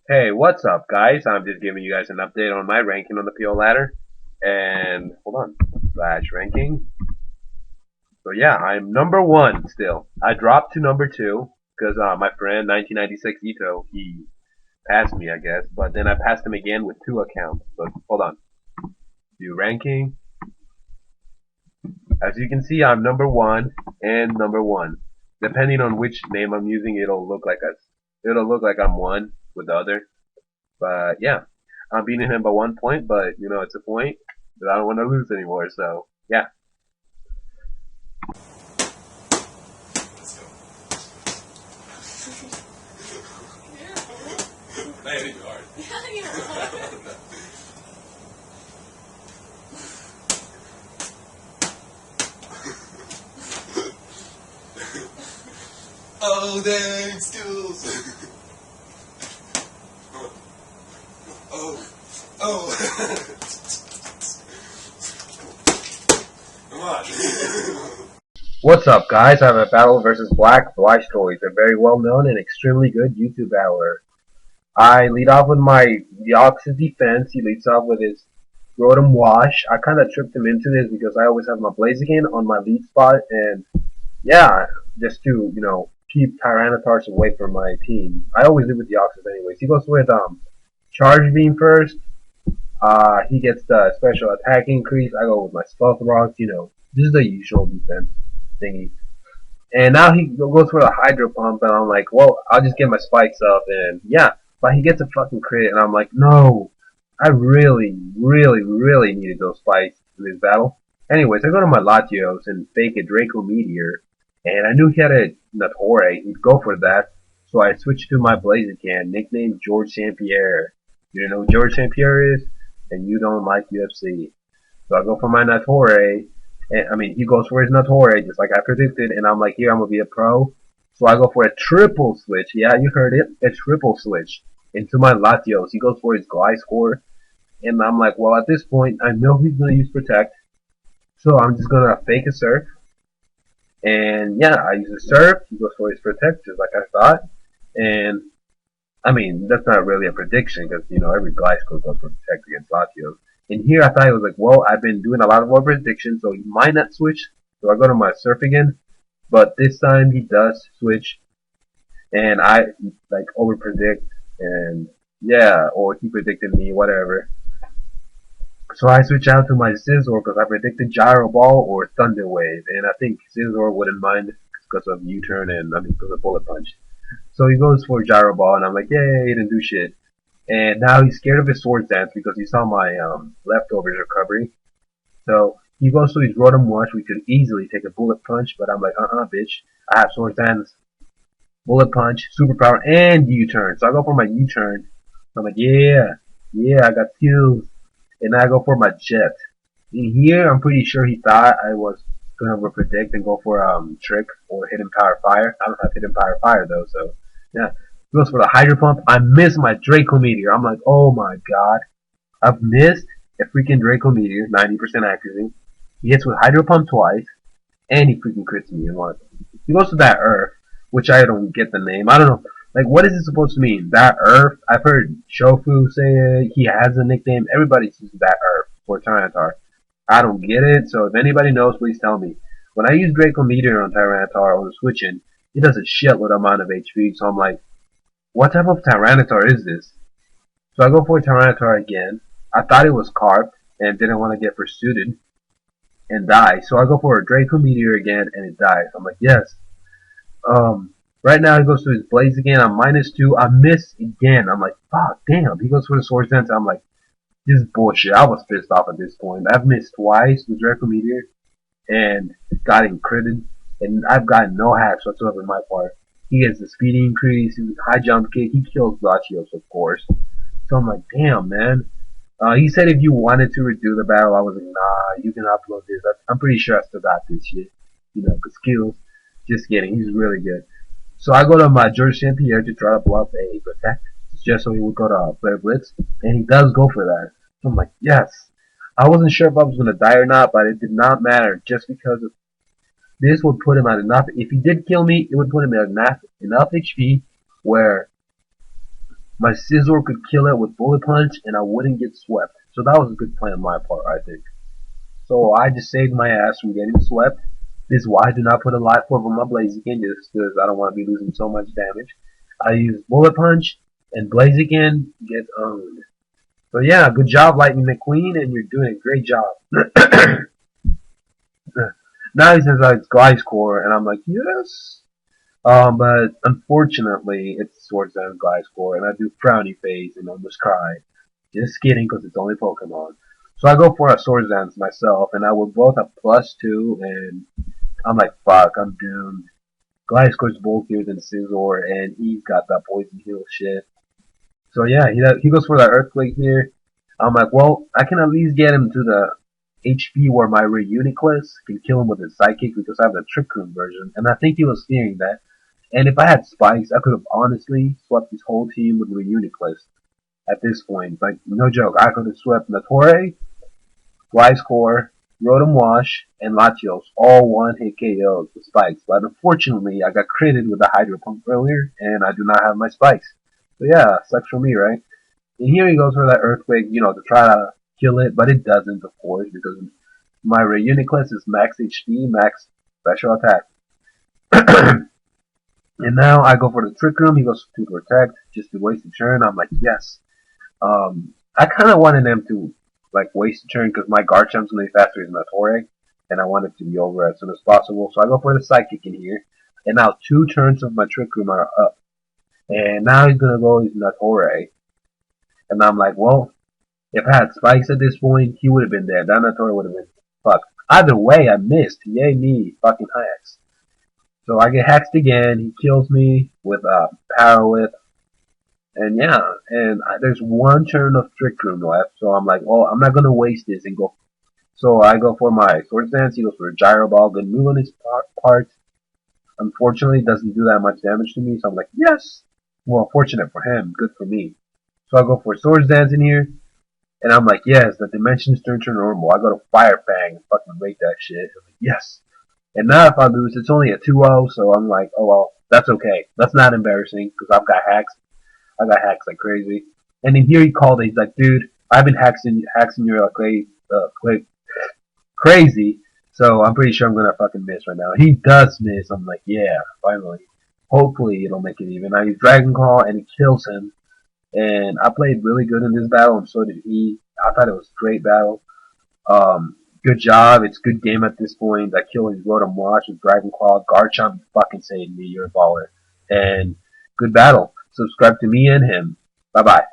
Hey, what's up, guys? I'm just giving you guys an update on my ranking on the PO ladder. And hold on, slash ranking. So yeah, I'm number one still. I dropped to number two because my friend 1996 Ito he passed me, I guess. But then I passed him again with two accounts. But hold on, view ranking. As you can see, I'm number one and number one. Depending on which name I'm using, it'll look like I'm one with the other. But yeah, I'm beating him by 1 point, but it's a point that I don't want to lose anymore. So yeah. Let's go. Not even hard. Oh, dang skills. Oh, oh. Come on. What's up, guys? I have a battle versus BlakBlastoise, a very well-known and extremely good YouTube battler. I lead off with my Yox's defense. He leads off with his Rotom Wash. I kind of tricked him into this because I always have my Blaziken on my lead spot, and yeah, just to keep Tyrannotars away from my team. I always lead with Yox's anyways. He goes with Charge Beam first. He gets the special attack increase. I go with my Stealth Rocks. This is the usual defense thingy. And now he goes for the Hydro Pump, and I'm like, well, I'll just get my spikes up, and yeah. But he gets a fucking crit, and I'm like, no, I really, really, really needed those spikes in this battle. Anyways, I go to my Latios and fake a Draco Meteor, and I knew he had a Natore. He'd go for that, so I switched to my Blaziken, nicknamed George St. Pierre. You know who George St. Pierre is? And you don't like UFC. So I go for my Natore, and I mean, he goes for his Natore, just like I predicted, and I'm like, here, I'm gonna be a pro. So I go for a triple switch. Yeah, you heard it, a triple switch into my Latios. He goes for his Gliscor, and I'm like, well, at this point, I know he's gonna use Protect, so I'm just gonna fake a Surf. And yeah, I use a Surf. He goes for his Protect, just like I thought. And I mean, that's not really a prediction because every Gliscor goes for Protect against Latios. And here I thought it was like, well, I've been doing a lot of more predictions, so he might not switch. So I go to my Surf again, but this time he does switch, and I like over predict, and yeah, or he predicted me, whatever. So I switch out to my Scizor because I predicted Gyro Ball or Thunder Wave, and I think Scizor wouldn't mind because of U-turn and because of Bullet Punch. So he goes for Gyro Ball, and I'm like, yay, he didn't do shit. And now he's scared of his Swords Dance because he saw my leftovers recovery. So he goes to his Rotom Wash. We could easily take a Bullet Punch, but I'm like, bitch. I have Swords Dance, Bullet Punch, Superpower, and U-turn. So I go for my U-turn. I'm like, yeah, I got skills. And I go for my Jet. In here, I'm pretty sure he thought I was gonna predict and go for Trick or Hidden Power Fire. I don't have Hidden Power Fire though, so yeah. He goes for the Hydro Pump. I miss my Draco Meteor. I'm like, oh my god, I've missed a freaking Draco Meteor, 90% accuracy. He hits with Hydro Pump twice, and he freaking crits me in one. He goes to that Earth, which I don't get the name. I don't know. Like, what is it supposed to mean? That Earth? I've heard Shofu say it. He has a nickname. Everybody says that Earth for Tyranitar. I don't get it, so if anybody knows, please tell me. When I use Draco Meteor on Tyranitar on the switching, it does a shitload amount of HP, so I'm like, what type of Tyranitar is this? So I go for Tyranitar again. I thought it was Carp, and didn't want to get pursued and die. So I go for a Draco Meteor again, and it dies. I'm like, yes. Right now he goes to his Blaziken. I'm -2. I miss again. I'm like, fuck, damn. He goes for the Swords Dance. I'm like, this is bullshit. I was pissed off at this point. I've missed twice with Draco Meteor and gotten critted, and I've gotten no hacks whatsoever in my part. He gets the speed increase, high jump kick. He kills Latios, of course. So I'm like, damn, man. He said if you wanted to redo the battle, I was like, nah, you can upload this. I'm pretty sure I still got this shit. Cause skills. Just kidding. He's really good. So I go to my George St. Pierre to try to bluff a Protect, just so he would go to Flare Blitz, and he does go for that. So I'm like, yes. I wasn't sure if I was going to die or not, but it did not matter, just because of this would put him at enough. If he did kill me, it would put him at enough HP where My Scizor could kill it with Bullet Punch, and I wouldn't get swept. So that was a good play on my part, I think. So I just saved my ass from getting swept. This is why I do not put a life orb on my Blaziken, just because I don't want to be losing so much damage. I use Bullet Punch, and Blaziken gets owned. So yeah, good job, Lightning McQueen, and you're doing a great job. Now he says it's Gliscor, and I'm like, yes. But unfortunately, it's Swords Dance Gliscor, and I do frowny face and almost cry. Just kidding, because it's only Pokemon. So I go for a Swords Dance myself, and I will both have +2, and I'm like, fuck, I'm doomed. Gliscor's bulkier than Scizor, and he's got that Poison Heal shit. So yeah, he goes for that Earthquake here. I'm like, well, I can at least get him to the HP where my Reuniclus can kill him with his Psychic because I have the Trick Room version, and I think he was fearing that. And if I had spikes, I could have honestly swept his whole team with Reuniclus at this point. Like, no joke, I could have swept Natori, Gliscor, Rotom Wash, and Latios, all one-hit KOs with spikes. But unfortunately, I got critted with the Hydro Pump earlier, and I do not have my spikes. So yeah, sucks for me, right? And here he goes for that Earthquake, to try to kill it, but it doesn't, of course, because my Reuniclus is max HP, max special attack. And now I go for the Trick Room. He goes to Protect, just to waste a turn. I'm like, yes. I kind of wanted him to waste a turn because my Garchamp's gonna be faster than Natori, and I want it to be over as soon as possible. So I go for the Psychic in here, and now 2 turns of my Trick Room are up, and now he's gonna go his Natori, and I'm like, well, if I had spikes at this point, he would have been dead. That Natori would have been fucked. Either way, I missed. Yay me, fucking hacks. So I get hacked again. He kills me with Power Whip. And yeah, and there's 1 turn of Trick Room left. So I'm like, well, I'm not going to waste this and go. So I go for my Swords Dance. He goes for a Gyro Ball. Good move on his part. Unfortunately, it doesn't do that much damage to me. So I'm like, yes. Well, fortunate for him. Good for me. So I go for Swords Dance in here. And I'm like, yes, the dimensions turn to normal. I go to Fire Fang and fucking rate that shit. I'm like, yes. And now if I lose, it's only a 2-0, so I'm like, oh well, that's okay. That's not embarrassing, because I've got hacks. I got hacks like crazy. And then here he called it, he's like, dude, I've been hacking you like crazy, so I'm pretty sure I'm gonna fucking miss right now. He does miss. I'm like, yeah, finally. Hopefully it'll make it even. I use Dragon Claw, and it kills him. And I played really good in this battle, and so did he. I thought it was a great battle. Good job. It's a good game at this point. I killed his Rotom Wash with Dragon Claw. Garchomp fucking saved me. You're a baller. And good battle. Subscribe to me and him. Bye bye.